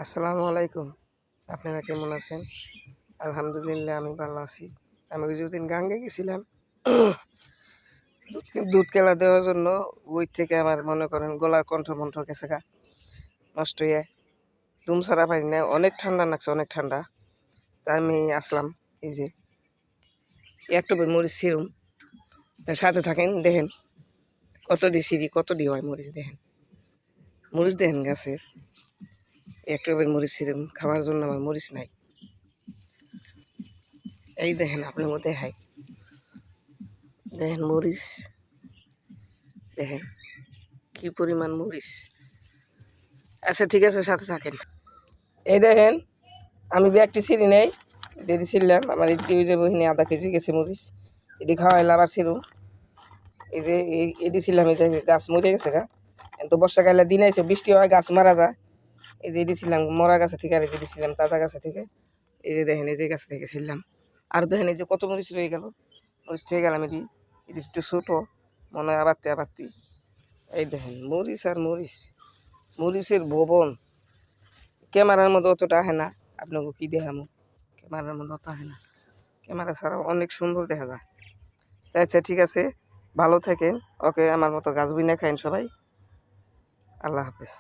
আসসালামু আলাইকুম। আপনারা কেমন আছেন? আলহামদুলিল্লাহ আমি ভালো আছি। আমি ওই যেদিন গাঙ্গে গেছিলাম দুধ কেলা দেওয়ার জন্য, ওই থেকে আমার মনে করেন গলার কণ্ঠ গেছে গা নষ্ট হয়ে দুম ছাড়া পারি না। অনেক ঠান্ডা লাগছে, অনেক ঠান্ডা। তা আমি আসলাম, এই যে একটু মরিচ সিরুম, তার সাথে থাকেন, দেখেন কত ডি সিঁড়ি, কত ডি হয় মরিচ। দেখেন গাছের একটু মরিচ সিরুম খাওয়ার জন্য আমার মরিচ নাই। এই দেখেন আপনার মধ্যে দেখেন মরিচ, দেখেন কি পরিমাণ মরিচ। আচ্ছা ঠিক আছে, সাথে থাকেন। এই দেখেন আমি ব্যাগটি ছিঁড়ি নেই, এটি ছিঁড়লাম। আমার এদিকে ওই যে বহিনী আধা কেজি গেছে মরিচ, এটি খাওয়াইলে আবার ছিঁড়ুম। এই যে এটি ছিলাম, এই যে গাছ মরে গেছে গা। তো বর্ষাকালে দিন এসে বৃষ্টি হয়, গাছ মারা যায়। এই যে এটি ছিলাম মরা গাছে থেকে, আর এই যে ছিলাম তাজা গাছে থেকে। এই যে দেখেন এই যে গাছ থেকে ছিলাম। আর দেখেন এই যে কত মরিচ রয়ে গেল, মরিচ থেকে গেলাম। এটি একটু ছোটো, মনে হয় আবারতি। এই দেখেন মরিচ আর মরিচ, মরিচের ভবন। ক্যামেরার মধ্যে অতটা আহে না, আপনাকে কি দেখামো, ক্যামেরার মধ্যে অত আহে না। ক্যামেরা ছাড়াও অনেক সুন্দর দেখা যায়। আচ্ছা ঠিক আছে, ভালো থাকেন। ওকে, আমার মতো গাছ বিনা খাইন সবাই। আল্লাহ হাফেজ।